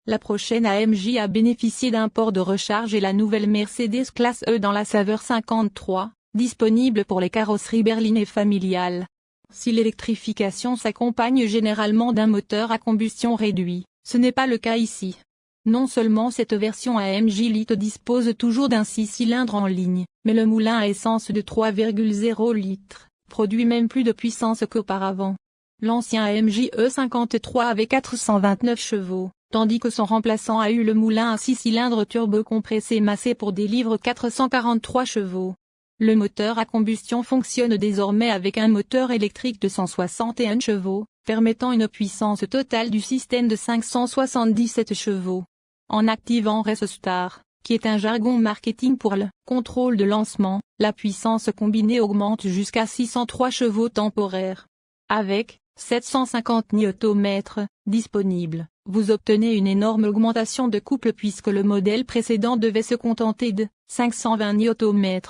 La prochaine AMG a bénéficié d'un port de recharge et la nouvelle Mercedes classe E dans la saveur 53, disponible pour les carrosseries berlines et familiales. Si l'électrification s'accompagne généralement d'un moteur à combustion réduit, ce n'est pas le cas ici. Non seulement cette version AMG Lite dispose toujours d'un 6 cylindres en ligne, mais le moulin à essence de 3,0 litres produit même plus de puissance qu'auparavant. L'ancien AMG E53 avait 429 chevaux, tandis que son remplaçant a eu le moulin à 6 cylindres turbo-compressé massé pour des livres 443 chevaux. Le moteur à combustion fonctionne désormais avec un moteur électrique de 161 chevaux, permettant une puissance totale du système de 577 chevaux. En activant Race Star, qui est un jargon marketing pour le contrôle de lancement, la puissance combinée augmente jusqu'à 603 chevaux temporaires. Avec 750 Nm disponibles, vous obtenez une énorme augmentation de couple puisque le modèle précédent devait se contenter de 520 Nm.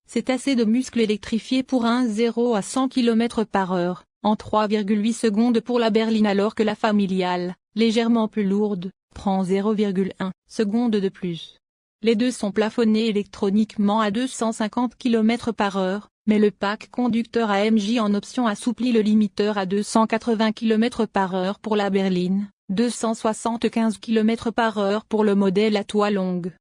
C'est assez de muscles électrifiés pour un 0 à 100 km/h, en 3,8 secondes pour la berline alors que la familiale, légèrement plus lourde, prend 0,1 secondes de plus. Les deux sont plafonnés électroniquement à 250 km/h, mais le pack conducteur AMG en option assouplit le limiteur à 280 km/h pour la berline, 275 km/h pour le modèle à toit longue.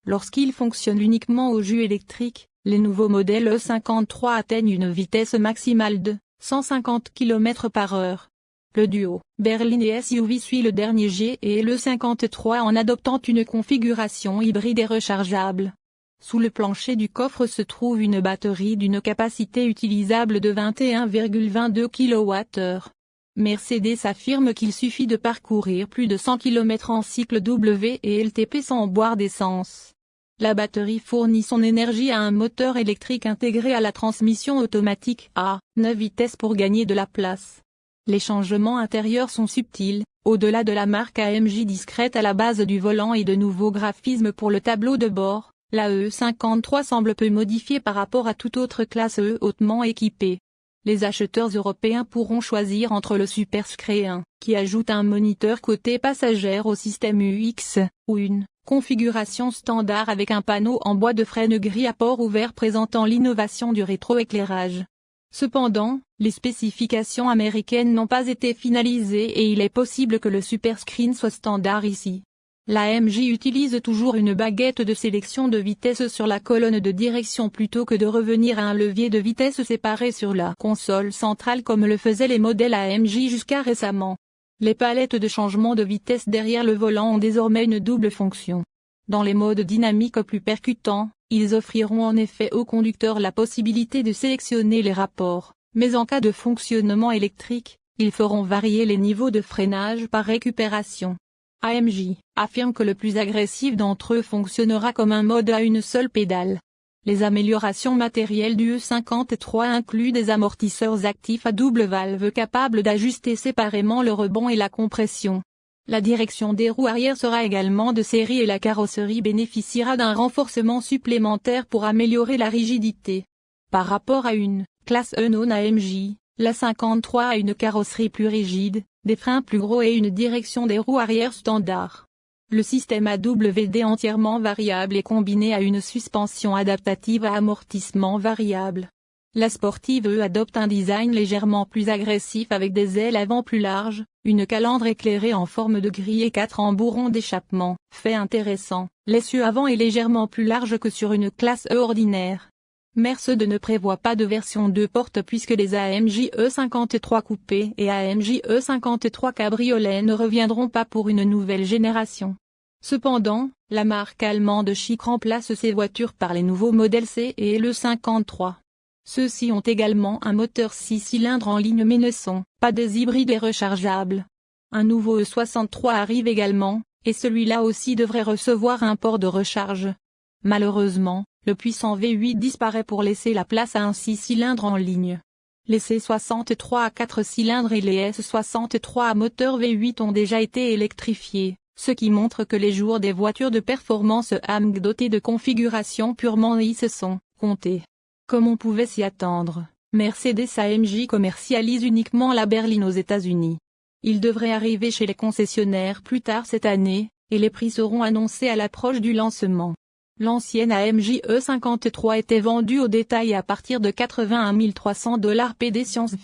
Lorsqu'il fonctionne uniquement au jus électrique, les nouveaux modèles E53 atteignent une vitesse maximale de 150 km/h. Le duo berline et SUV suit le dernier G et le 53 en adoptant une configuration hybride et rechargeable. Sous le plancher du coffre se trouve une batterie d'une capacité utilisable de 21,22 kWh. Mercedes affirme qu'il suffit de parcourir plus de 100 km en cycle W et LTP sans boire d'essence. La batterie fournit son énergie à un moteur électrique intégré à la transmission automatique à 9 vitesses pour gagner de la place. Les changements intérieurs sont subtils, au-delà de la marque AMG discrète à la base du volant et de nouveaux graphismes pour le tableau de bord. La E53 semble peu modifiée par rapport à toute autre classe E hautement équipée. Les acheteurs européens pourront choisir entre le Superscreen 1, qui ajoute un moniteur côté passagère au système UX, ou une configuration standard avec un panneau en bois de frêne gris à port ouvert présentant l'innovation du rétroéclairage. Cependant, les spécifications américaines n'ont pas été finalisées et il est possible que le Superscreen soit standard ici. L'AMG utilise toujours une baguette de sélection de vitesse sur la colonne de direction plutôt que de revenir à un levier de vitesse séparé sur la console centrale comme le faisaient les modèles AMG jusqu'à récemment. Les palettes de changement de vitesse derrière le volant ont désormais une double fonction. Dans les modes dynamiques plus percutants, ils offriront en effet au conducteur la possibilité de sélectionner les rapports, mais en cas de fonctionnement électrique, ils feront varier les niveaux de freinage par récupération. AMG affirme que le plus agressif d'entre eux fonctionnera comme un mode à une seule pédale. Les améliorations matérielles du E53 incluent des amortisseurs actifs à double valve capables d'ajuster séparément le rebond et la compression. La direction des roues arrière sera également de série et la carrosserie bénéficiera d'un renforcement supplémentaire pour améliorer la rigidité. Par rapport à une classe E non AMG, la 53 a une carrosserie plus rigide, des freins plus gros et une direction des roues arrière standard. Le système AWD entièrement variable est combiné à une suspension adaptative à amortissement variable. La Sportive E adopte un design légèrement plus agressif avec des ailes avant plus larges, une calandre éclairée en forme de grille et 4 embourrons d'échappement. Fait intéressant, l'essieu avant est légèrement plus large que sur une classe E ordinaire. Mercedes ne prévoit pas de version 2 portes puisque les AMG E53 coupés et AMG E53 cabriolet ne reviendront pas pour une nouvelle génération. Cependant, la marque allemande Chic remplace ces voitures par les nouveaux modèles C et le 53. Ceux-ci ont également un moteur 6 cylindres en ligne mais ne sont pas des hybrides et rechargeables. Un nouveau E63 arrive également, et celui-là aussi devrait recevoir un port de recharge. Malheureusement, le puissant V8 disparaît pour laisser la place à un 6 cylindres en ligne. Les C63 à 4 cylindres et les S63 à moteur V8 ont déjà été électrifiés, ce qui montre que les jours des voitures de performance AMG dotées de configurations purement ICE sont comptés. Comme on pouvait s'y attendre, Mercedes AMG commercialise uniquement la berline aux États-Unis. Il devrait arriver chez les concessionnaires plus tard cette année, et les prix seront annoncés à l'approche du lancement. L'ancienne AMJ E53 était vendue au détail à partir de 81 300 $ PD Science.